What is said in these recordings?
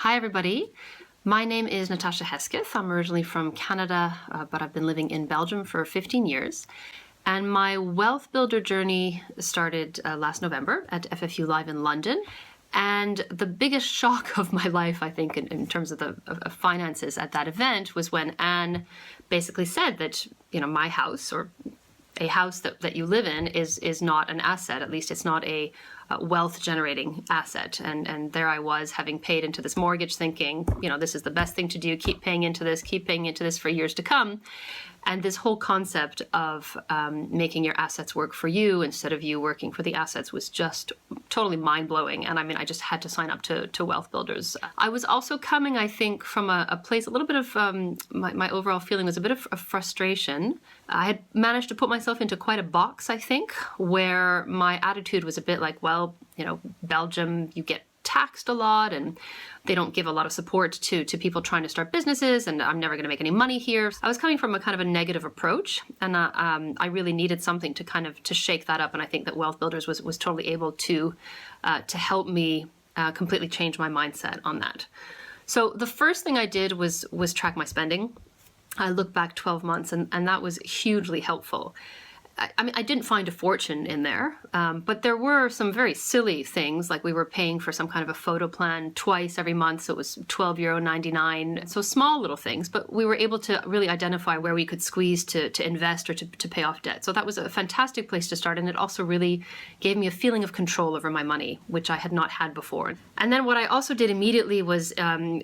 Hi, everybody. My name is Natacha. I'm originally from Canada, but I've been living in Belgium for 15 years. And my wealth builder journey started last November at FFU Live in London. And the biggest shock of my life, I think, in terms of the finances at that event was when Anne basically said that, my house or a house that you live in is not an asset. At least it's not a wealth generating asset. And there I was, having paid into this mortgage, thinking, this is the best thing to do. Keep paying into this for years to come. And this whole concept of making your assets work for you instead of you working for the assets was just totally mind-blowing. And I just had to sign up to Wealth Builders. I was also coming, I think, from a place, a little bit of, my overall feeling was a bit of frustration. I had managed to put myself into quite a box, I think, where my attitude was a bit like, well, Belgium, you get taxed a lot and they don't give a lot of support to people trying to start businesses, and I'm never going to make any money here. I was coming from a kind of a negative approach, and I really needed something to shake that up, and I think that Wealth Builders was totally able to help me completely change my mindset on that. So the first thing I did was track my spending. I looked back 12 months and that was hugely helpful. I didn't find a fortune in there, but there were some very silly things, like we were paying for some kind of a photo plan twice every month, so it was €12.99. So small little things, but we were able to really identify where we could squeeze to invest or to pay off debt. So that was a fantastic place to start, and it also really gave me a feeling of control over my money, which I had not had before. And then what I also did immediately was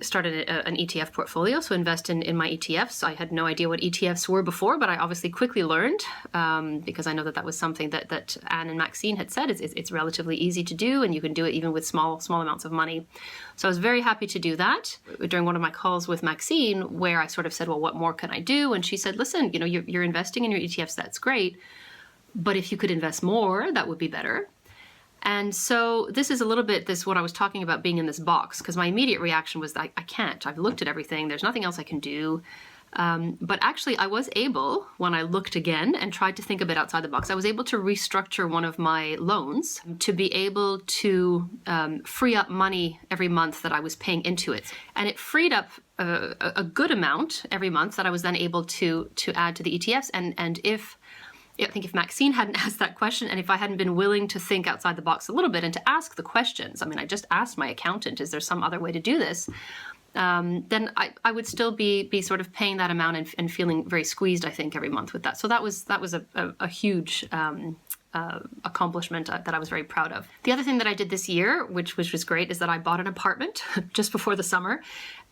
started an ETF portfolio, so invest in my ETFs. I had no idea what ETFs were before, but I obviously quickly learned, because I know that was something that Anne and Maxine had said. It's relatively easy to do, and you can do it even with small amounts of money. So I was very happy to do that. During one of my calls with Maxine, where I sort of said, well, what more can I do? And she said, listen, you're investing in your ETFs, that's great, but if you could invest more, that would be better. And so this is a little bit what I was talking about, being in this box, because my immediate reaction was, I can't. I've looked at everything. There's nothing else I can do. But actually, I was able, when I looked again and tried to think a bit outside the box, I was able to restructure one of my loans to be able to free up money every month that I was paying into it. And it freed up a good amount every month that I was then able to add to the ETFs. And I think if Maxine hadn't asked that question, and if I hadn't been willing to think outside the box a little bit and to ask the questions, I just asked my accountant, is there some other way to do this? Then I would still be sort of paying that amount and feeling very squeezed, I think, every month with that. So that was a huge accomplishment that I was very proud of. The other thing that I did this year, which was great, is that I bought an apartment just before the summer.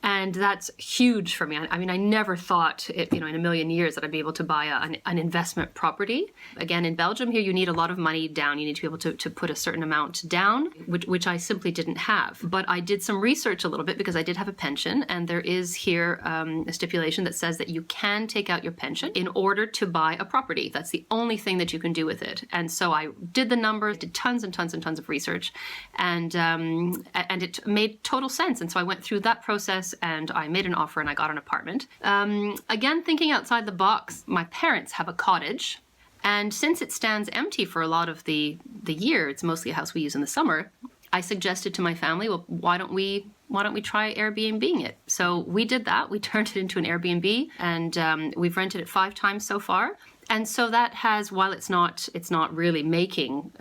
And that's huge for me. I never thought, in a million years that I'd be able to buy an investment property. Again, in Belgium here, you need a lot of money down. You need to be able to put a certain amount down, which I simply didn't have. But I did some research a little bit because I did have a pension. And there is here a stipulation that says that you can take out your pension in order to buy a property. That's the only thing that you can do with it. And so I did the numbers, did tons and tons and tons of research, and it made total sense. And so I went through that process, and I made an offer and I got an apartment. Again, thinking outside the box, my parents have a cottage, and since it stands empty for a lot of the year, it's mostly a house we use in the summer, I suggested to my family, well, why don't we try Airbnb-ing it? So we did that. We turned it into an Airbnb, and we've rented it 5 times so far. And so that has, while it's not really making,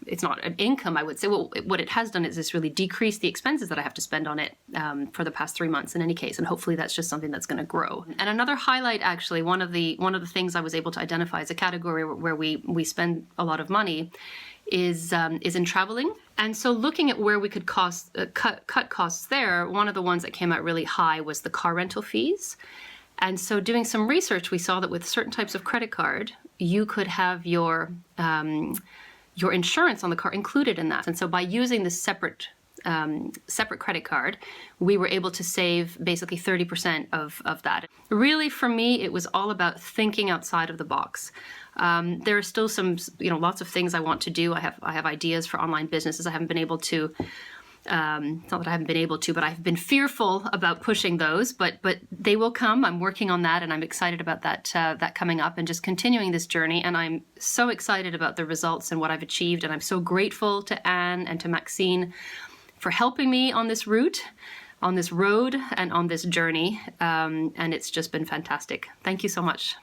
it's not an income, I would say, well, what it has done is this really decreased the expenses that I have to spend on it for the past 3 months in any case. And hopefully that's just something that's going to grow. And another highlight, actually, one of the things I was able to identify as a category where we spend a lot of money is in traveling. And so looking at where we could cut costs there, one of the ones that came out really high was the car rental fees. And so doing some research, we saw that with certain types of credit card, you could have your insurance on the car included in that. And so by using this separate credit card, we were able to save basically 30% of that. Really, for me, it was all about thinking outside of the box. There are still some, lots of things I want to do. I have ideas for online businesses. I haven't been able to. Not that I haven't been able to, but I've been fearful about pushing those, but they will come. I'm working on that, and I'm excited about that coming up and just continuing this journey. And I'm so excited about the results and what I've achieved. And I'm so grateful to Anne and to Maxine for helping me on this route. on this road and on this journey. And it's just been fantastic. Thank you so much.